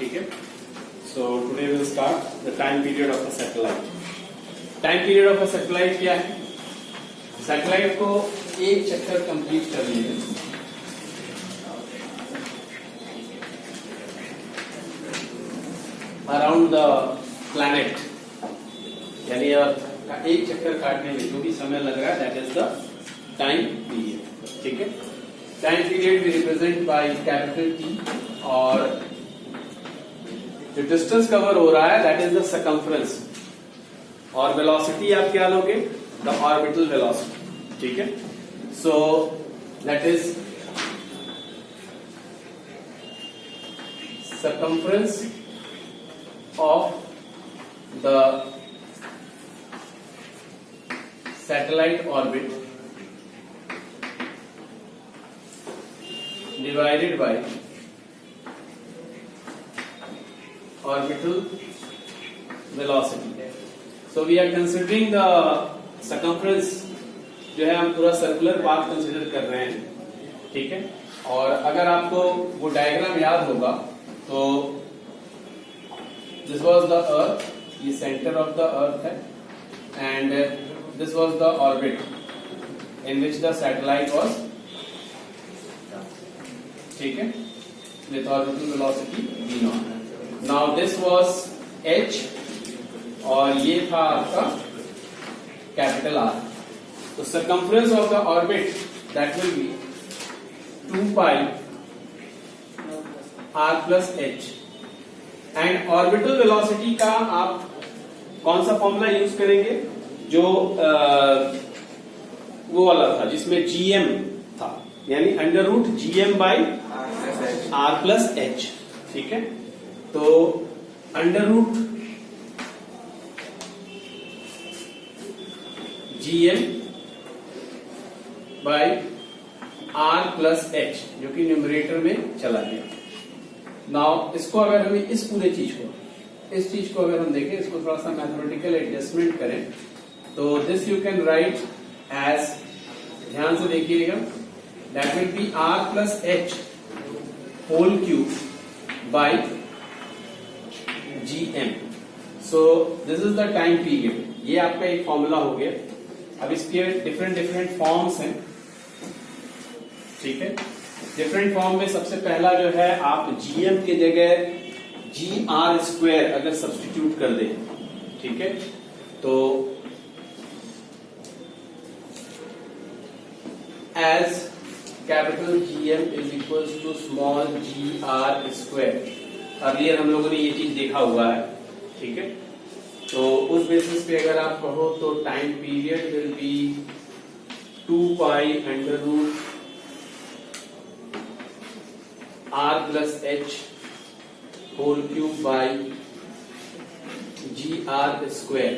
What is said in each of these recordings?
ठीक है. So today we'll start the time period of a satellite. Time period of a satellite क्या है? Satellite को एक चक्कर कंप्लीट करने में अराउंड द प्लैनेट, यानी अर्थ का एक चक्कर काटने में जो भी समय लग रहा है that is the time period. ठीक है. टाइम पीरियड भी रिप्रेजेंट बाय कैपिटल टी, और जो डिस्टेंस कवर हो रहा है दैट इज द सर्कम्फ्रेंस, और वेलोसिटी आप क्या लोगे? The orbital velocity. ठीक है. So that is circumference of the satellite orbit divided by orbital velocity. So we are considering the circumference, जो है हम पूरा सर्कुलर पाथ कंसिडर कर रहे हैं. ठीक है. और अगर आपको वो डायग्राम याद होगा तो दिस वॉज द अर्थ, ये सेंटर ऑफ द अर्थ है, and this was the orbit in which the satellite was. ठीक है. With orbital velocity v0. Now this was h, और ये था आपका कैपिटल R. तो circumference of the orbit that will be 2 pi r plus h, and orbital velocity का आप कौन सा फॉर्मूला यूज करेंगे? जो वो वाला था जिसमें gm था, यानी under root gm by r plus h. ठीक है. तो under root gm by r plus h, जो कि न्यूमरेटर में चला गया. नाउ इसको अगर हमें इस पूरे चीज को अगर हम देखें, इसको थोड़ा सा मैथमेटिकल एडजस्टमेंट करें, तो this you can write as, ध्यान से देखिएगा, that will be r plus h whole cube by gm. So this is the time period. ये आपका एक फॉर्मूला हो गया. अब इसके डिफरेंट फॉर्म्स हैं. ठीक है. डिफरेंट फॉर्म में सबसे पहला जो है, आप gm के जगह gr² अगर सब्स्टिट्यूट कर दें, ठीक है, तो as capital GM is equal to small gr². Earlier हम लोगों ने ये चीज देखा हुआ है. ठीक है. तो उस बेसिस पे अगर आप कहो तो time period will be 2 pi under root r plus h whole cube by gr².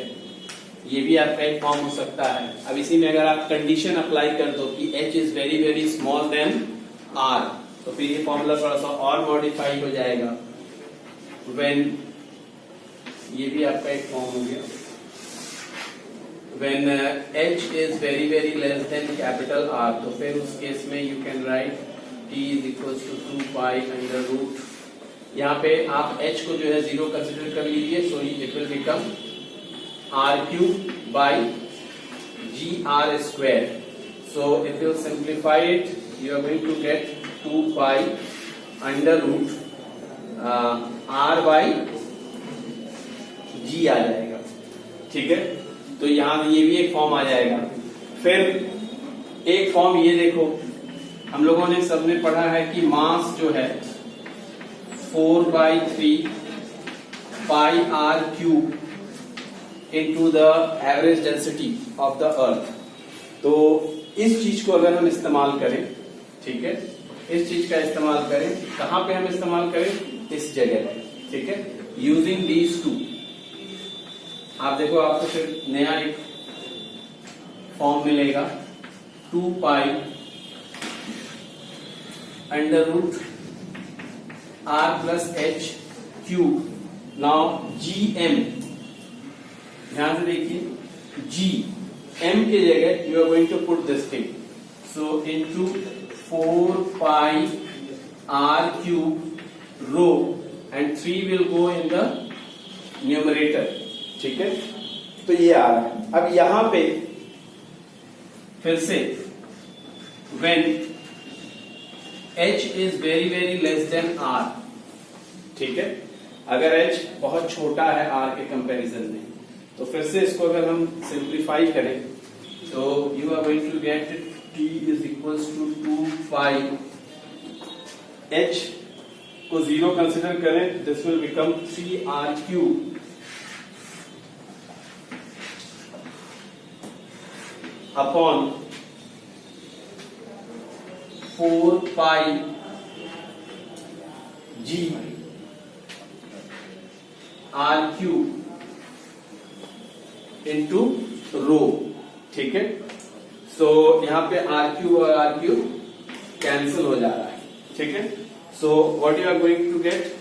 ये भी आपका एक फॉर्म हो सकता है. अब इसी में अगर आप कंडीशन अप्लाई कर दो कि h is very very small than r, तो फिर ये फॉर्मूला थोड़ा सा और मॉडिफाई हो जाएगा. व्हेन, ये भी आपका एक फॉर्म हो गया, when h is very very less than capital R, तो फिर उस केस में you can write t is equal to 2 pi under root, यहाँ पे आप h को जो है 0 कंसिडर कर लीजिए, so it will become r³ by gr². So if you simplify it, you are going to get 2 pi under root r by g आ जाएगा. ठीक है. तो यहां ये भी एक फॉर्म आ जाएगा. फिर एक फॉर्म ये देखो, हम लोगों ने सबने पढ़ा है कि मास जो है 4/3 पाई r³ into the average density of the earth. तो इस चीज को अगर हम इस्तेमाल करें, ठीक है, इस चीज का इस्तेमाल करें, कहां पे हम इस्तेमाल करें? इस जगह पे. ठीक है. यूजिंग दीज टू, आप देखो आपको फिर नया एक फॉर्म मिलेगा, 2 pi under root r plus h cube. Now gm, ध्यान से देखिए, gm के जगह you are going to put this thing, so into 4 pi r cube rho and 3 will go in the numerator. ठीक है, तो ये आ रहा है। अब यहां पे फिर से when h is very very less than r, ठीक है, अगर h बहुत छोटा है r के कंपैरिजन में, तो फिर से इसको अगर हम सिंप्लीफाई करें तो you are going to get t is equals to 2 pi, h को 0 कंसिडर करें, this will become 3r cube upon 4 pi g r cube into rho. ठीक है, सो यहां पे r क्यूब और r क्यूब कैंसिल हो जा रहा है। ठीक है, so what you are going to get,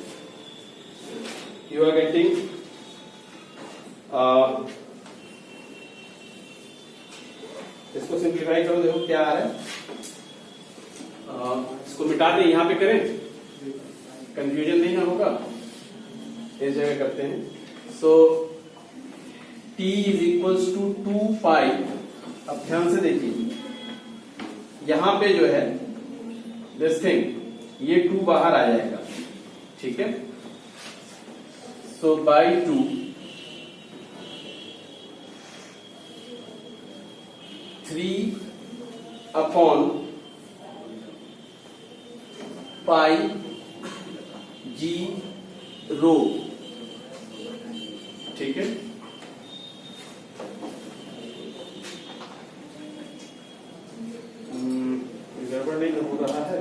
you are getting इसको सिंप्लीफाई करो, देखो क्या आ रहा है। इसको मिटा दें, यहां पे करें, कंफ्यूजन नहीं ना होगा, इस जगह करते हैं। सो t इज इक्वल्स टू 2 पाई। अब ध्यान से देखिए, यहां पे जो है दिस थिंग, ये 2 बाहर आ जाएगा। ठीक है, सो बाई 2 3 अपॉन पाई जी रो। ठीक है, गड़बड़ नहीं हो रहा है,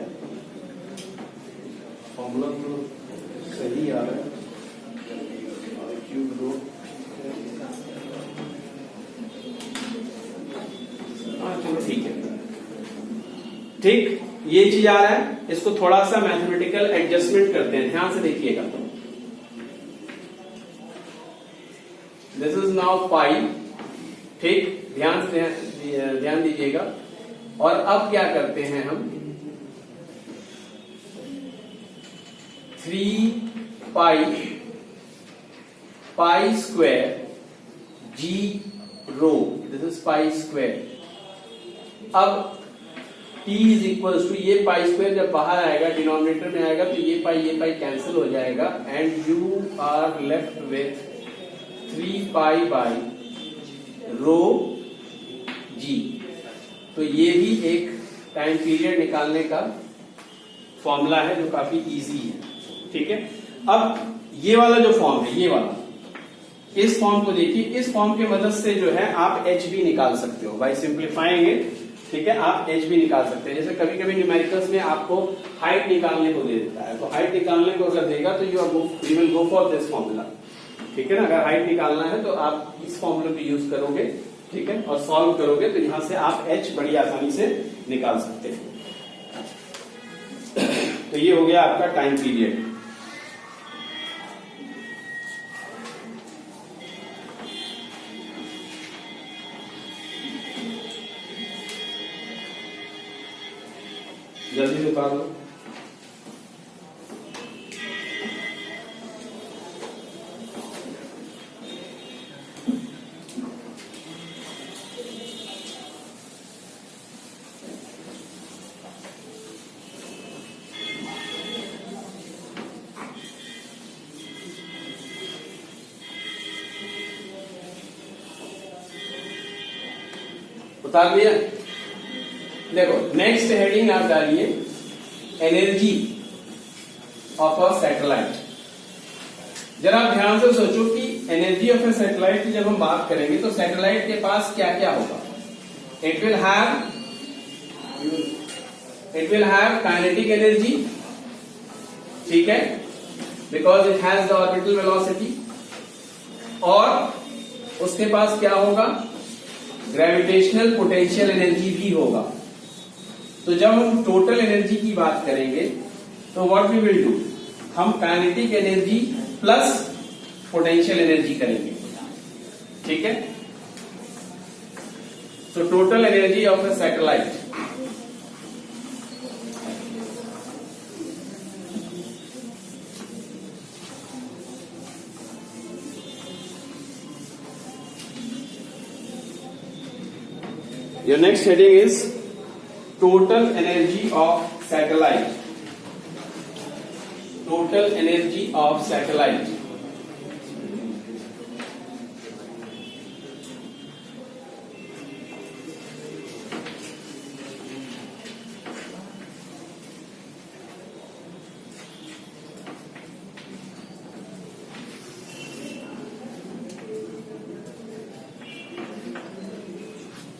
फॉर्मूला तो सही आ रहा है, क्यूब रो। हाँ चलो ठीक है, ठीक, ये चीज आ रहा है। इसको थोड़ा सा मैथमेटिकल एडजस्टमेंट करते हैं, ध्यान से देखिएगा। दिस इज नाउ पाई। ठीक, ध्यान दीजिएगा। और अब क्या करते हैं हम, 3 pi square G rho, this is pi square. अब t इज इक्वल्स टू, ये पाई स्क्वायर जब बाहर आएगा डिनोमिनेटर में आएगा तो ये पाई कैंसिल हो जाएगा, and you are left with 3 pi by rho G. तो ये भी एक टाइम पीरियड निकालने का फॉर्मूला है जो काफी इजी है। ठीक है, अब ये वाला जो फॉर्म है, ये वाला, इस फॉर्म को देखिए, इस फॉर्म की मदद से जो है आप h भी निकाल सकते हो बाय सिंप्लीफाइंग इट। ठीक है, आप h भी निकाल सकते हैं। जैसे कभी कभी न्यूमेरिकल्स में आपको हाइट निकालने को दे देता है, तो हाइट निकालने को अगर देगा तो you will go for this formula. ठीक है ना, अगर हाइट निकालना है तो आप इस फॉर्मूले को यूज करोगे। ठीक है, और सॉल्व करोगे तो यहां से आप h बड़ी आसानी से निकाल सकते हैं। तो ये हो गया आपका टाइम पीरियड। जल्दी से उतार लो। उतार लिया। देखो नेक्स्ट हेडिंग आप डालिए एनर्जी ऑफ अ सैटेलाइट। जरा आप ध्यान से सोचो कि एनर्जी ऑफ अ सैटेलाइट की जब हम बात करेंगे तो सैटेलाइट के पास क्या क्या होगा। It will have kinetic energy, ठीक है, because it has the orbital velocity. और उसके पास क्या होगा, ग्रेविटेशनल पोटेंशियल एनर्जी भी होगा। तो जब हम टोटल एनर्जी की बात करेंगे तो व्हाट वी विल डू, हम kinetic energy plus potential energy करेंगे। ठीक है, so total energy of A satellite Your next heading is total energy of satellite. Total energy of satellite.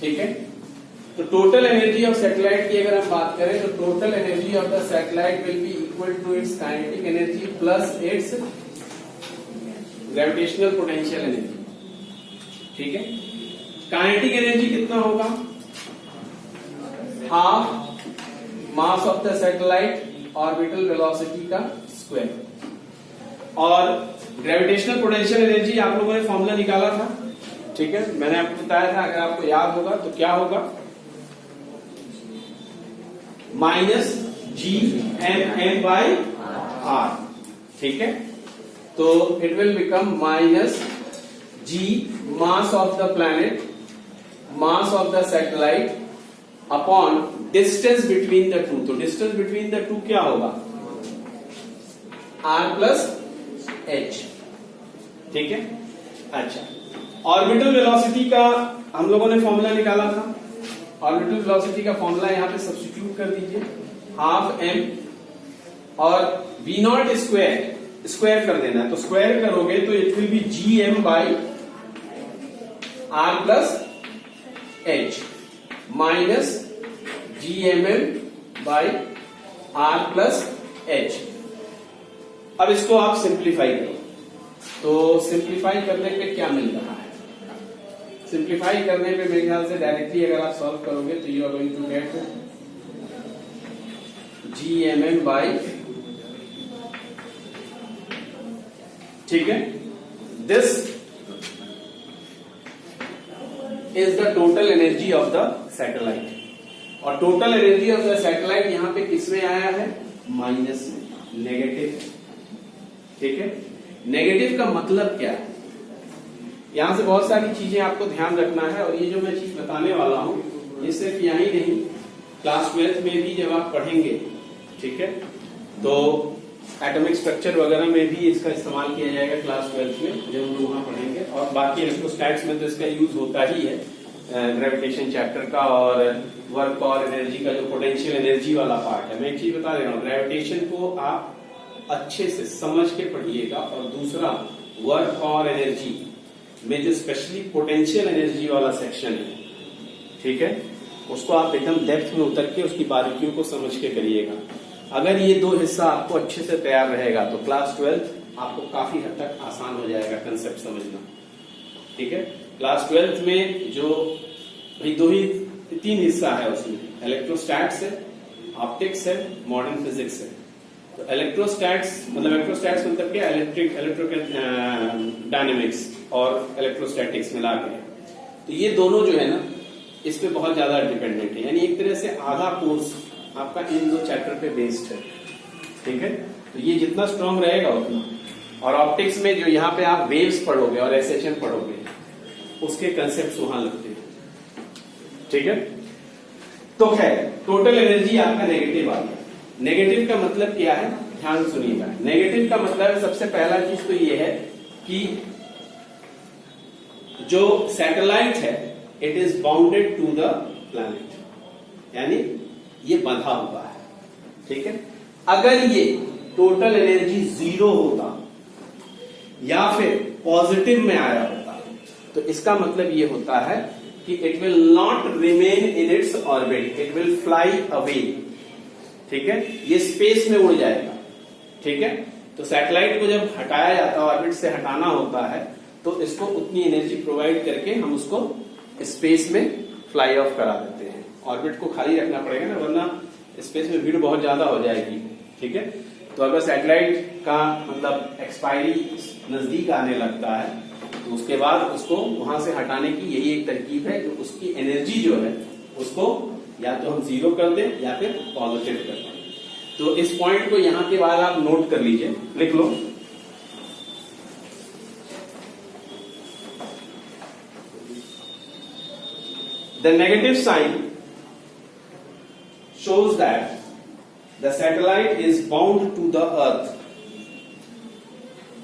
ठीक है, तो टोटल एनर्जी ऑफ सैटेलाइट की अगर हम बात करें तो total energy of the satellite will be equal to its kinetic energy plus its gravitational potential energy. ठीक है, काइनेटिक एनर्जी कितना होगा? Half mass of the satellite orbital velocity का स्क्वायर। और ग्रेविटेशनल पोटेंशियल एनर्जी आप लोगों ने फॉर्मूला निकाला था। ठीक है, मैंने आपको बताया था, अगर आपको याद होगा तो क्या होगा? Minus G M M by R. ठीक है, तो it will become minus G mass of the planet, mass of the satellite upon distance between the two. तो डिस्टेंस बिटवीन द टू क्या होगा? R plus H. ठीक है, अच्छा, orbital velocity का हम लोगों ने फॉर्मूला निकाला था। ऑर्बिटल वेलोसिटी का फॉर्मूला यहां पे सब्स्टिट्यूट कर दीजिए, हाफ एम और वी नॉट स्क्वायर, स्क्वायर कर देना है, तो स्क्वायर करोगे तो it will be G M by R plus H minus G M M by R plus H. अब इसको आप सिंप्लीफाई करो, तो सिंप्लीफाई करने पे क्या मिल रहा है? सिंप्लीफाई करने पे मेरे ख्याल से डायरेक्टली अगर आप सॉल्व करोगे तो you are going to get G M M by, ठीक है, this is the total energy of the satellite. और total energy of the satellite यहां पे किसमें आया है? माइनस में, नेगेटिव। ठीक है, नेगेटिव का मतलब क्या है? यहां से बहुत सारी चीजें आपको ध्यान रखना है, और ये जो मैं चीज बताने वाला हूं ये सिर्फ यहां ही नहीं, क्लास 12th में भी जब आप पढ़ेंगे, ठीक है, तो एटॉमिक स्ट्रक्चर वगैरह में भी इसका इस्तेमाल किया जाएगा क्लास 12th में जब हम लोग वहां पढ़ेंगे। और बाकी इलेक्ट्रोस्टैटिक्स में तो इसका यूज होता ही है, ग्रेविटेशन चैप्टर का और वर्क और एनर्जी का जो पोटेंशियल एनर्जी वाला पार्ट है। मैं एक चीज बता दे रहा हूँ, ग्रेविटेशन को आप अच्छे से समझ के पढ़िएगा, और दूसरा वर्क और एनर्जी में जो स्पेशली पोटेंशियल एनर्जी वाला सेक्शन है, ठीक है, उसको आप एकदम डेप्थ में उतर के उसकी बारीकियों को समझ के करिएगा। अगर ये दो हिस्सा आपको अच्छे से तैयार रहेगा तो क्लास 12th आपको काफी हद तक आसान हो जाएगा कंसेप्ट समझना। ठीक है, क्लास 12th में जो तीन हिस्सा है उसमें, इलेक्ट्रोस्टैट्स है, ऑप्टिक्स है, मॉडर्न फिजिक्स है। तो इलेक्ट्रोस्टैट्स मतलब क्या? डायनेमिक्स और इलेक्ट्रोस्टैटिक्स मिला के। तो ये दोनों जो है ना, इस पे बहुत ज्यादा डिपेंडेंट है, यानी एक तरह से आधा कोर्स आपका इन दो चैप्टर पे बेस्ड है। ठीक है, तो ये जितना स्ट्रांग रहेगा उतना। और ऑप्टिक्स में जो यहाँ पे आप वेव्स पढ़ोगे और एसेशन पढ़ोगे, उसके कंसेप्ट वहां लगते हैं। ठीक है, तो खैर टोटल एनर्जी आपका नेगेटिव आ गया। नेगेटिव का मतलब क्या है? ध्यान सुनिएगा। नेगेटिव का मतलब सबसे पहला चीज तो ये है कि जो सैटेलाइट है it is bounded to the planet, यानी ये बंधा हुआ है। ठीक है, अगर ये टोटल एनर्जी 0 होता या फिर पॉजिटिव में आया होता तो इसका मतलब ये होता है कि it will not remain in its orbit, it will fly away. ठीक है, ये स्पेस में उड़ जाएगा। ठीक है, तो सैटेलाइट को जब हटाया जाता है, ऑर्बिट से हटाना होता है, तो इसको उतनी एनर्जी प्रोवाइड करके हम उसको स्पेस में फ्लाई ऑफ करा देते हैं। ऑर्बिट को खाली रखना पड़ेगा ना, वरना स्पेस में भीड़ बहुत ज्यादा हो जाएगी। ठीक है, तो अगर सैटेलाइट का मतलब एक्सपायरी नजदीक आने लगता है तो उसके बाद उसको वहां से हटाने की यही एक तरकीब है, जो उसकी एनर्जी जो है उसको या तो हम 0 कर दें या फिर पॉजिटिव कर दें। तो इस पॉइंट को यहां के बाद आप नोट कर लीजिए, लिख लो। The negative sign shows that the satellite is bound to the earth.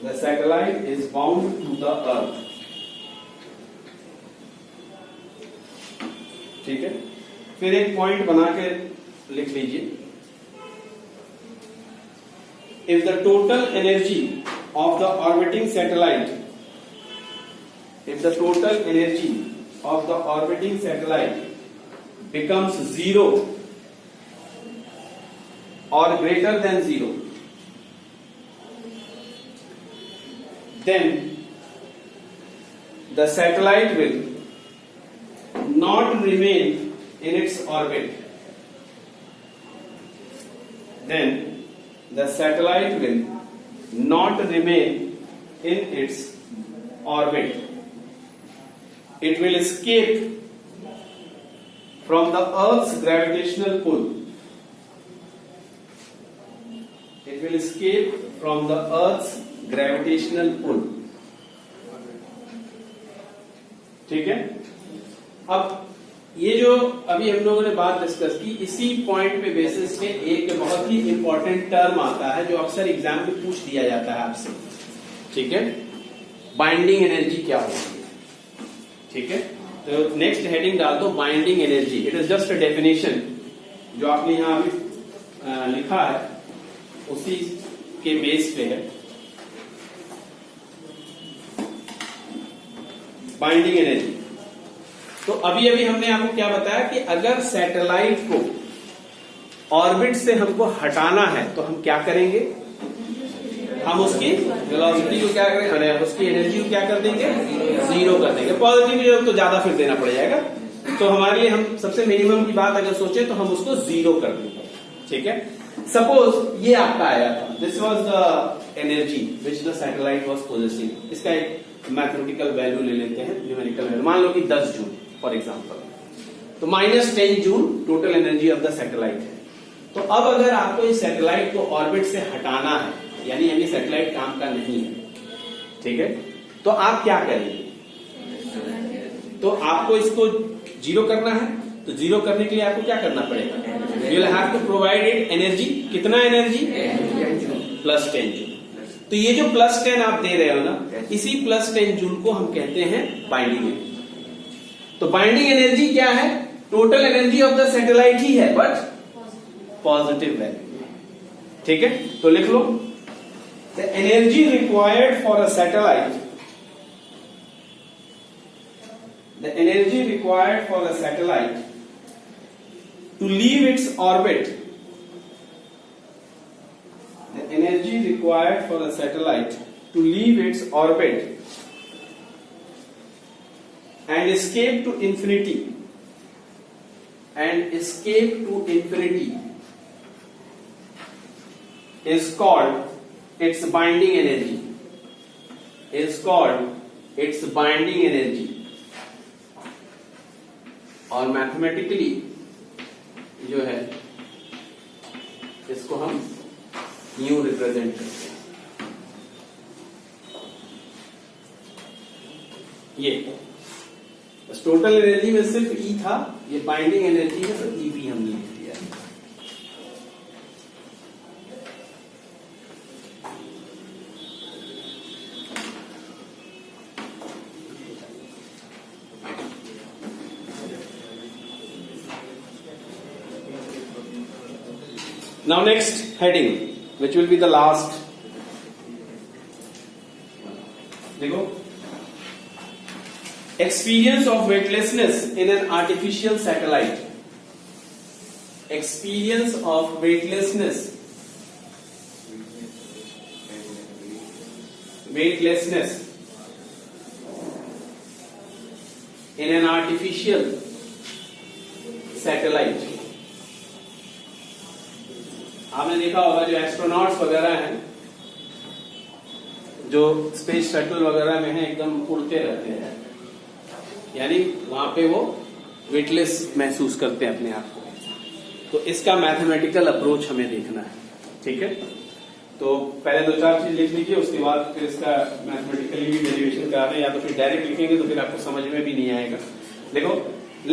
The satellite is bound to the earth. ठीक है, फिर एक पॉइंट बना के लिख लीजिए. If the total energy of the orbiting satellite, if the total energy of the orbiting satellite becomes zero or greater than zero, then the satellite will not remain in its orbit. Then the satellite will not remain in its orbit. It will escape from the Earth's gravitational pull. It will escape from the Earth's gravitational pull. ठीक है. अब ये जो अभी हम लोगों ने बात डिस्कस की, इसी पॉइंट पे बेसिस पे एक बहुत ही इंपॉर्टेंट टर्म आता है जो अक्सर एग्जाम में पूछ दिया जाता है आपसे. ठीक है, बाइंडिंग एनर्जी क्या होती है. ठीक है, तो नेक्स्ट हेडिंग डाल दो binding energy. It is just a definition जो आपने यहां अभी लिखा है उसी के बेस पे है. Binding energy. तो अभी अभी हमने आपको क्या बताया कि अगर सैटेलाइट को ऑर्बिट से हमको हटाना है तो हम क्या करेंगे, हम उसकी वेलोसिटी को क्या करेंगे, उसकी एनर्जी को क्या कर देंगे, जीरो कर देंगे. पॉजिटिव तो ज्यादा फिर देना पड़ जाएगा. तो हमारे लिए हम सबसे मिनिमम की बात अगर सोचे तो हम उसको जीरो कर देंगे. ठीक है, सपोज ये आपका आया था, this was the energy which the satellite was possessing. इसका एक मैथमेटिकल वैल्यू ले लेते हैं, न्यूमेरिकल वैल्यू. मान लो कि 10 जूल फॉर एग्जाम्पल. तो -10 joule total energy of the satellite है. तो अब अगर आपको इस सैटेलाइट को ऑर्बिट से हटाना है, यानी ये सैटेलाइट काम का नहीं है, ठीक है, तो आप क्या करेंगे, तो आपको इसको जीरो करना है. तो जीरो करने के लिए आपको क्या करना पड़ेगा, you will have to provide it energy. कितना एनर्जी, +10 जूल. तो ये जो +10 आप दे रहे हो ना, इसी +10 जूल को हम कहते हैं बाइंडिंग एनर्जी. तो बाइंडिंग एनर्जी क्या है, total energy of the satellite ही है बट पॉजिटिव वैल्यू. ठीक है, तो लिख लो the energy required for a satellite, the energy required for a satellite to leave its orbit, the energy required for a satellite to leave its orbit and escape to infinity is called its binding energy, और mathematically जो है इसको हम new represent करते हैं. ये बस total energy में सिर्फ ई था, ये बाइंडिंग एनर्जी है तो ई भी हमने लिख दिया. Now next heading, which will be the last. देखो, experience of weightlessness in an artificial satellite. Experience of weightlessness in an artificial satellite. आपने देखा होगा जो एस्ट्रोनॉट्स वगैरह हैं, जो स्पेस शटल वगैरह में हैं, एकदम उड़ते रहते हैं, यानी वहां पे वो वेटलेस महसूस करते हैं अपने आप को. तो इसका मैथमेटिकल अप्रोच हमें देखना है. ठीक है, तो पहले 2-4 चीज लिख लीजिए, उसके बाद फिर इसका मैथमेटिकली भी डेरिवेशन करा दें, या तो फिर डायरेक्ट लिखेंगे तो फिर आपको समझ में भी नहीं आएगा. देखो,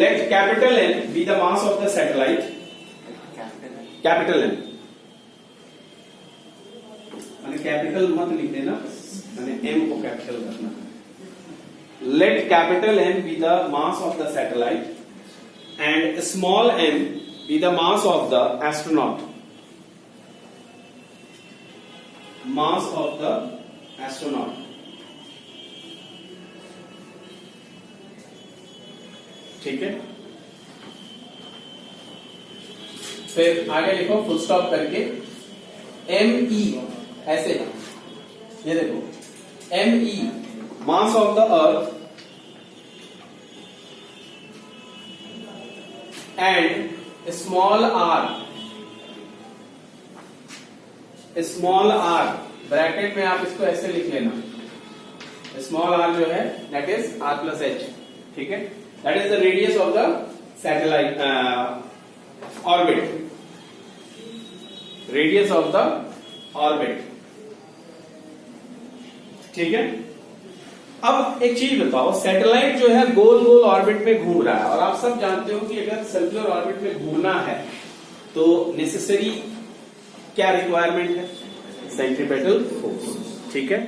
let capital N be the mass of the satellite. Capital N मैंने कैपिटल मत लिख देना, मैंने M को कैपिटल रखना. Let capital N be the mass of the satellite and small m be the mass of the astronaut. Mass of the astronaut. ठीक है. फिर आगे लिखो फुल स्टॉप करके ME ऐसे, ये देखो ME mass of the earth and small r bracket में आप इसको ऐसे लिख लेना. स्मॉल r जो है that is r plus h. ठीक है. That is the radius of the satellite orbit. Radius of the orbit. ठीक है. अब एक चीज बताओ, सैटेलाइट जो है गोल गोल ऑर्बिट में घूम रहा है और आप सब जानते हो कि अगर सर्कुलर ऑर्बिट में घूमना है तो नेसेसरी क्या रिक्वायरमेंट है? Centripetal force. ठीक है.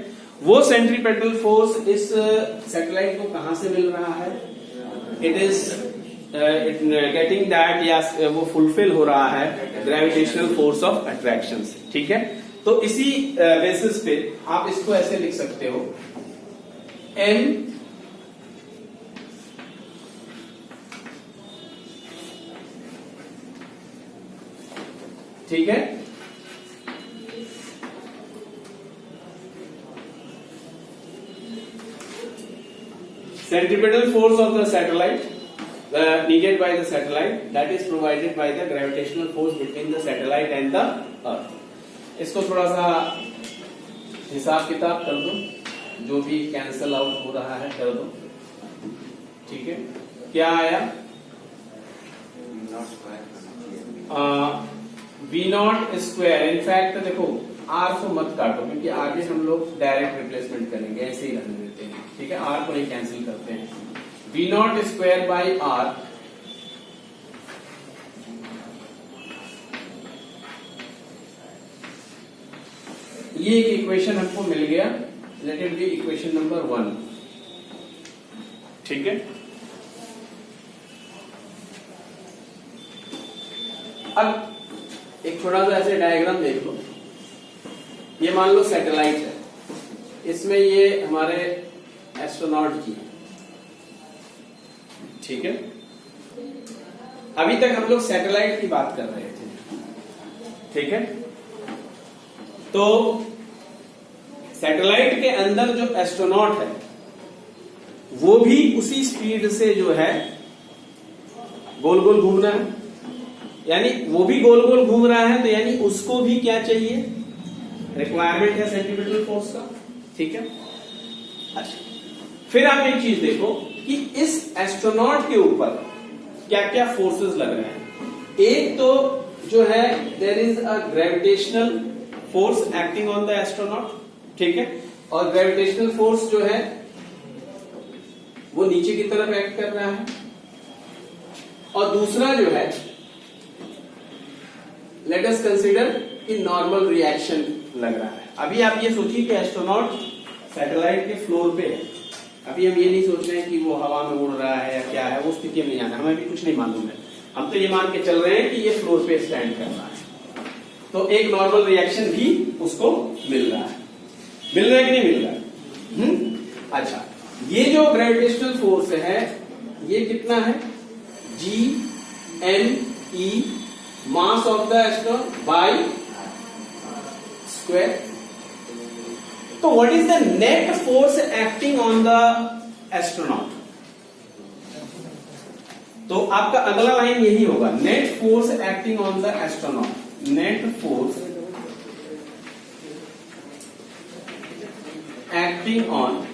वो सेंट्रीपेटल फोर्स इस सैटेलाइट को कहां से मिल रहा है? इट इज गेटिंग दैट, या वो फुलफिल हो रहा है ग्रेविटेशनल फोर्स ऑफ अट्रैक्शन से. ठीक है. तो इसी बेसिस पे आप इसको ऐसे लिख सकते हो M ठीक है. Centripetal force of the satellite needed by the satellite that is provided by the gravitational force between the satellite and the earth. इसको थोड़ा सा हिसाब किताब कर दो, जो भी कैंसल आउट हो रहा है कर दो. ठीक है. क्या आया? V0 square. इनफैक्ट देखो R को मत काटो क्योंकि आगे हम लोग डायरेक्ट रिप्लेसमेंट करेंगे, ऐसे ही रहने देते हैं. ठीक है. R को नहीं कैंसिल करते हैं. V0 स्क्वायर बाई R ये एक इक्वेशन हमको मिल गया. Let it be equation number 1. ठीक है. अब एक छोटा सा ऐसे डायग्राम देख लो. ये मान लो सैटेलाइट है, इसमें ये हमारे एस्ट्रोनॉट जी. ठीक है. अभी तक हम लोग सैटेलाइट की बात कर रहे थे. ठीक है. तो सैटेलाइट के अंदर जो एस्ट्रोनॉट है वो भी उसी स्पीड से जो है गोल गोल घूम रहा है. यानी वो भी गोल गोल घूम रहा है, तो यानी उसको भी क्या चाहिए? रिक्वायरमेंट है सेंट्रीपेटल फोर्स का. ठीक है. अच्छा, फिर आप एक चीज देखो कि इस एस्ट्रोनॉट के ऊपर क्या क्या फोर्सेस लग रहे हैं. एक तो जो है there is a gravitational force acting on the astronaut. ठीक है. और ग्रेविटेशनल फोर्स जो है वो नीचे की तरफ एक्ट कर रहा है. और दूसरा जो है लेट अस कंसीडर कि नॉर्मल रिएक्शन लग रहा है. अभी आप ये सोचिए कि एस्ट्रोनॉट सैटेलाइट के फ्लोर पे है. अभी हम ये नहीं सोच रहे हैं कि वो हवा में उड़ रहा है या क्या है, वो स्थिति में नहीं आना, हमें भी कुछ नहीं मालूम है. हम तो ये मान के चल रहे हैं कि ये फ्लोर पे स्टैंड कर रहा है. तो एक नॉर्मल रिएक्शन भी उसको मिल रहा है. मिल रहा है कि नहीं मिल रहा है? अच्छा, ये जो ग्रेविटेशनल फोर्स है ये कितना है? G(N)E mass of the astronaut by square. तो what is the net force acting on the astronaut? तो आपका अगला लाइन यही होगा, net force acting on the astronaut. Net force acting on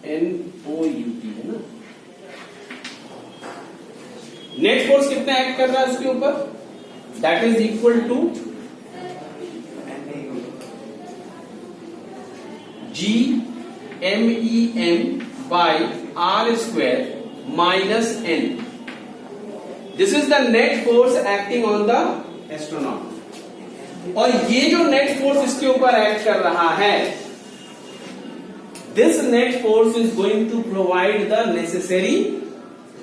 NOUT है ना. नेट फोर्स कितना एक्ट कर रहा है उसके ऊपर? That is equal to GMEM by R square minus N. This is the net force acting on the astronaut. और ये जो नेट फोर्स इसके ऊपर एक्ट कर रहा है, this net force is going to provide the necessary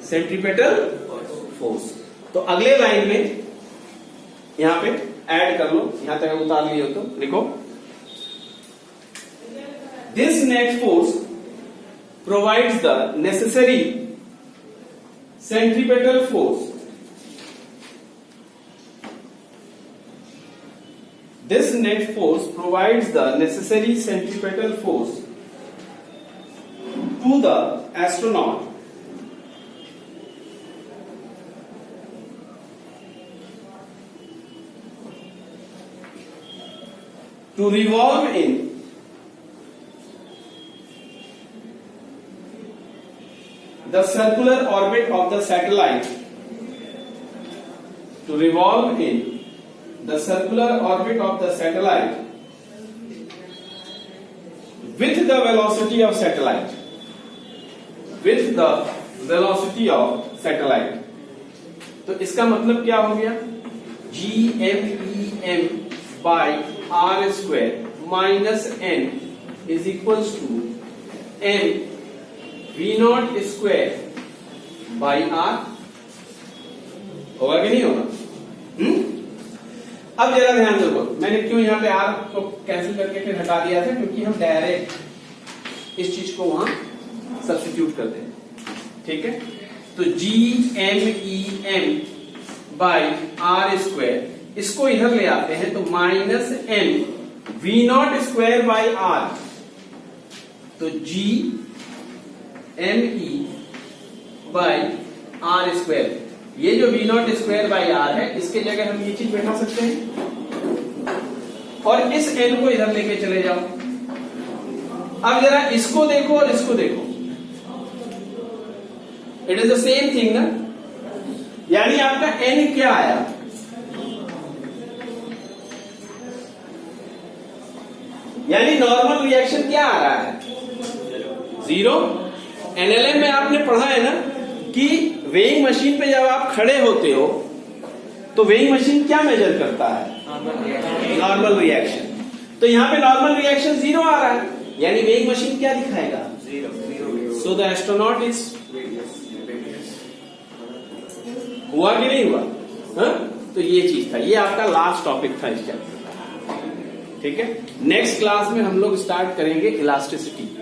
centripetal force. तो अगले लाइन में यहां पे ऐड कर लो, यहां तक उतार लिए हो तो लिखो, this net force provides the necessary centripetal force. This net force provides the necessary centripetal force to the astronaut to revolve in the circular orbit of the satellite, to revolve in the circular orbit of the satellite with the velocity of satellite, with the velocity of satellite. तो इसका मतलब क्या हो गया, GMEM by R square minus N is equals to M V0 square by R. होगा कि नहीं होगा? अब जरा ध्यान दो, मैंने क्यों यहां पे R को कैंसिल करके फिर हटा दिया था, क्योंकि हम डायरेक्ट इस चीज को वहां सब्स्टिट्यूट करते हैं, ठीक है। तो GMEM बाई R स्क्वायर, इसको इधर ले आते हैं तो minus M V0 square by R, तो GME बाई R स्क्वायर, ये जो V0 स्क्वायर बाई R है, इसके जगह हम ये चीज बैठा सकते हैं और इस N को इधर लेके चले जाओ। अब जरा इसको देखो और इसको देखो, it is the same thing ना, यानी आपका N क्या आया, यानी नॉर्मल रिएक्शन क्या आ रहा है, 0। एनएलएम में आपने पढ़ा है ना कि वेइंग मशीन पे जब आप खड़े होते हो तो वेइंग मशीन क्या मेजर करता है, नॉर्मल रिएक्शन। तो यहां पे नॉर्मल रिएक्शन 0 आ रहा है, यानी वेइंग मशीन क्या दिखाएगा, 0। सो द एस्ट्रोनॉट इज, हुआ कि नहीं हुआ, हा? तो ये चीज था, ये आपका लास्ट टॉपिक था इस चैप्टर, ठीक है। नेक्स्ट क्लास में हम लोग स्टार्ट करेंगे इलास्टिसिटी।